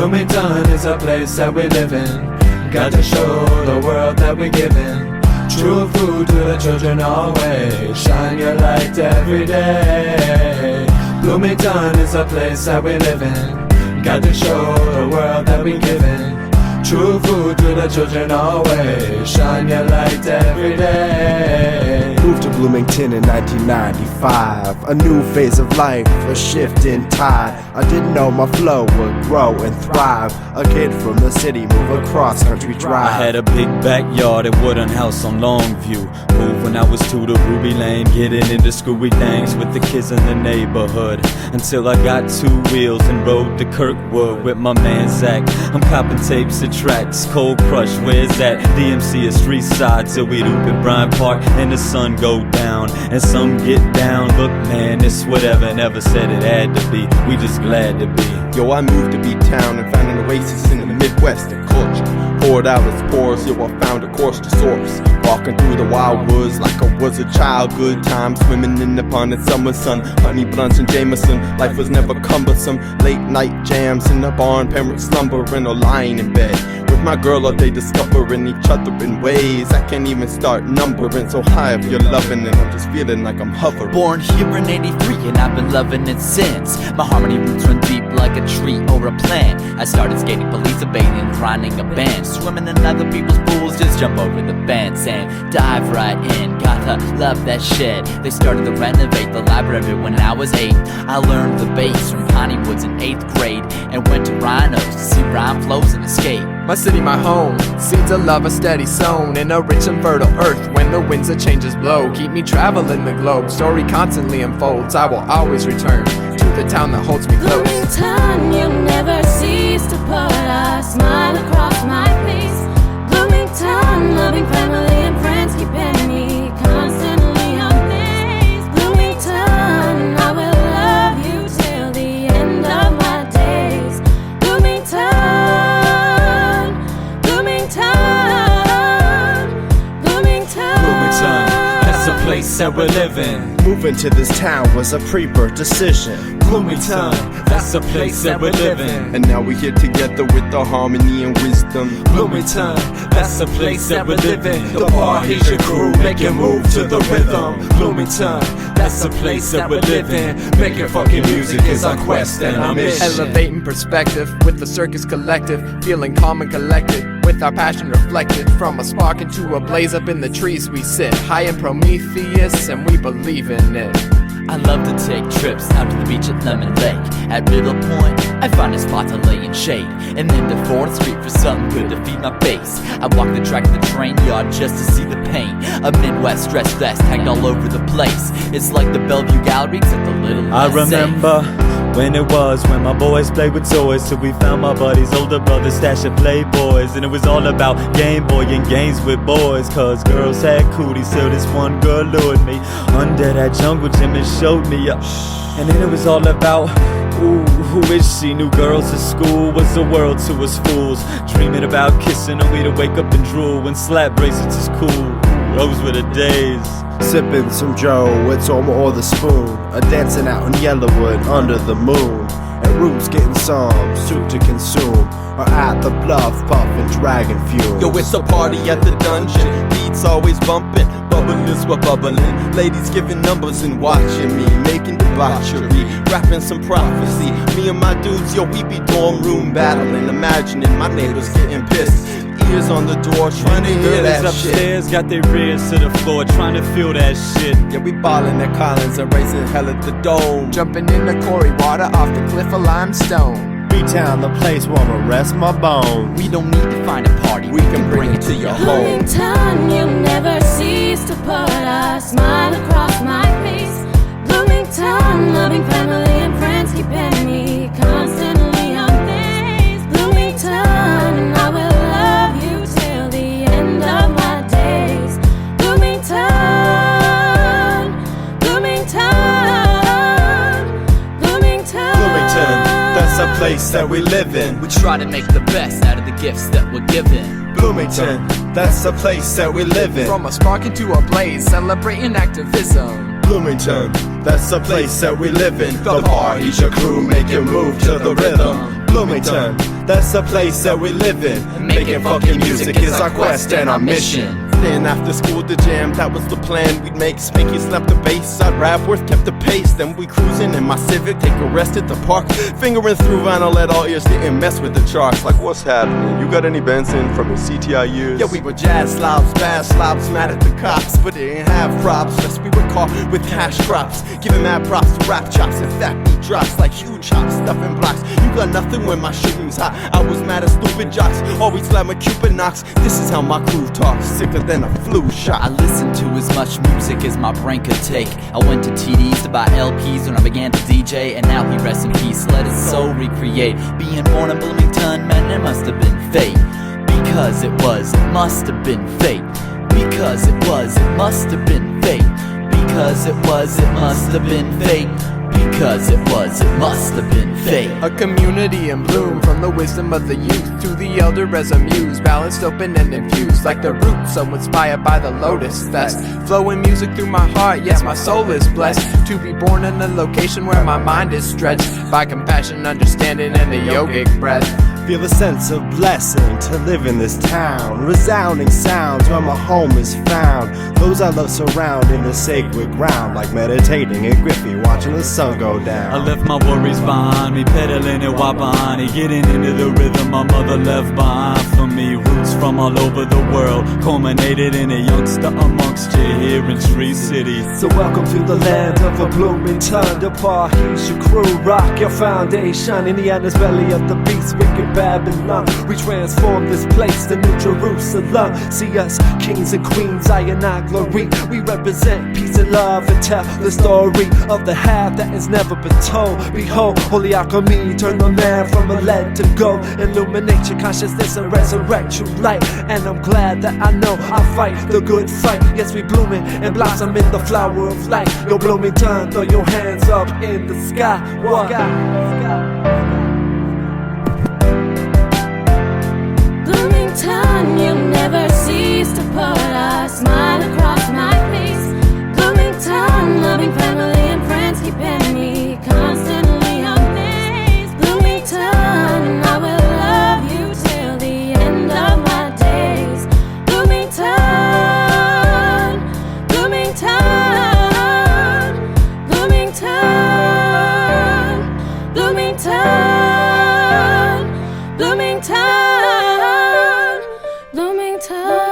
Bloomington is a place that we live in. Got to show the world that we're giving true food to the children always. Shine your light every day. Bloomington is a place that we live in. Got to show the world that we're giving true food to the children always. Shine your light every day. Moved to Bloomington in 1995. A new phase of life, a shift in tide. I didn't know my flow would grow and thrive. A kid from the city, move across country drive. I had a big backyard and wooden house on Longview. Moved when I was 2 to Ruby Lane, getting into screwy things with the kids in the neighborhood. Until I got 2 wheels and rode to Kirkwood with my man Zach. I'm copping tapes and tracks, Cold Crush, where's that? DMC is street side till we loop in Bryant Park and the sun go down and some get down. Look man, it's whatever, never said it had to be, we just glad to be. Yo, I moved to B-Town and found an oasis in the Midwest and culture. Poured out its pores, yo, I found a course to source. Walking through the wild woods like I was a child. Good time swimming in the pond in summer sun. Honey blunts and Jameson, life was never cumbersome. Late night jams in the barn, parents slumbering or lying in bed. With my girl all day discovering each other in ways I can't even start numbering. So high if you're loving and I'm just feeling like I'm hovering. Born here in 83 and I've been loving it since. My harmony roots run deep like a tree or a plant. I started skating, Beli3ver, bathing, grinding a band. Swimming in other people's pools, just jump over the fence and dive right in. Gotta love that shit. They started to renovate the library when I was 8. I learned the bass from Piney Woods in 8th grade and went to Rhinos to see rhyme flows and escape. My city, my home, seeds of love are steady sown in a rich and fertile earth. When the winds of changes blow, keep me traveling the globe. Story constantly unfolds, I will always return to the town that holds me close. Bloomington, you never cease to put a smile across my face. Bloomington, loving family and friends keeping me constantly amazed. Bloomington, I will love you till the end of my days. Bloomington. That's the place that we're living. Moving to this town was a pre-birth decision. Bloomington, that's the place that we're living. And now we're here together with the harmony and wisdom. Bloomington, that's the place that we're living. The Parrhesia crew making move to the rhythm. Bloomington, that's the place that we're living. Making fucking music is our quest and our mission. Elevating perspective with the circus collective. Feeling calm and collected with our passion reflected. From a spark into a blaze, up in the trees we sit. High in Prometheus and we believe in it. I love to take trips out to the beach at Lemon Lake. At Middle Point, I find a spot to lay in shade. And then to 4th Street for something good to feed my face. I walk the track of the train yard just to see the paint. A Midwest dress vest tagged all over the place. It's like the Bellevue Gallery except a little less I remember when it was when my boys played with toys till we found my buddy's older brother stash of Playboys. And it was all about Game Boy and games with boys, cause girls had cooties till this one girl lured me under that jungle gym and showed me up. And then it was all about, ooh, who is she? New girls at school was the world to us fools. Dreaming about kissing her, we'd wake up and drool when slap bracelets is cool. Those were the days. Sipping some Joe with Toma or the spoon. A dancing out in Yellowwood under the moon. And Roots getting some soup to consume. Or at the bluff puffin' dragon fuel. Yo, it's a party at the dungeon. Beats always bumping, bubblers were bubbling. Ladies giving numbers and watching me, making debauchery, rapping some prophecy. Me and my dudes, yo, we be dorm room battling, imagining my neighbors getting pissed. Ears on the door, trying to hear that upstairs shit. got their rears to the floor, trying to feel that shit. Yeah, we ballin' at Collins and raising hell at the dome. Jumping in the quarry water off the cliff of limestone. B-Town, the place where I'ma rest my bones. We don't need to find a party, We can bring it to your home. Bloomington, you never cease to put a smile across my face. Bloomington, loving family and friends keeping me constantly amazed. Bloomington, I will love you till the end of my days. Bloomington, Bloomington, Bloomington. That's a place that we live in. We try to make the best out of the gifts that we're given. Bloomington, that's a place that we live in. From a spark into a blaze, celebrating activism. Bloomington, that's a place that we live in. The Parrhesia crew making move to the rhythm. Bloomington, That's the place that we live in. Making fucking music is our quest and our mission. Then after school to jam, that was the plan. We'd make Spanky slap the bass, I'd rap, Worth kept the pace. Then we cruising in my Civic, take a rest at the park, fingering through vinyl, let all ears didn't mess with the charts. Like, what's happening? You got any Benson from his CTI years? Yeah, we were jazz slobs, bad slobs, mad at the cops, but they didn't have props. Yes, we were caught with cash crops, giving mad props to rap chops and fat beat drops like huge chops, stuffing blocks. You got nothing when my shooting's hot. I was mad at stupid jocks, always slamming Cupid knocks. This is how my crew talks, sicker than a flu shot. I listened to as much music as my brain could take. I went to TDs to buy LPs when I began to DJ, and now he rests in peace, let his soul recreate. Being born in Bloomington, man, it must have been fate. Because it was, it must have been fate. Because it was, it must have been fate. Because it was, it must have been fate. Because it was, it must have been fate. A community in bloom, from the wisdom of the youth to the elder as a muse, balanced, open and infused like the roots, so inspired by the lotus fest. Flowing music through my heart, yes, my soul is blessed to be born in a location where my mind is stretched by compassion, understanding, and the yogic breath. Feel a sense of blessing to live in this town. Resounding sounds where my home is found. Those I love surrounding the sacred ground, like meditating in Griffey, watching the sun go down. I left my worries behind me, pedaling in Wapani, getting into the rhythm my mother left behind for me. Roots from all over the world, culminated in a youngster amongst you here in Tree City. So welcome to the land of a Bloomington. The Parrhesia crew rock your foundation. Indiana's belly of the beast, wicked Babylon. We transform this place, the New Jerusalem. See us, kings and queens, I and I glory. We represent peace and love and tell the story of the half that has never been told. Behold, holy alchemy, turn the man from a lead to gold. Illuminate your consciousness and resurrect your light. And I'm glad that I know I fight the good fight. Yes, we blooming and blossom in the flower of life. Yo, Bloomington, throw your hands up in the sky. What? Bloomington, you'll never cease to put a smile across my face. Bloomington, loving family and friends keeping me constantly amazed. Bloomington, I will love you till the end of my days. Bloomington, Bloomington, Bloomington, Bloomington, Bloomington, Bloomington.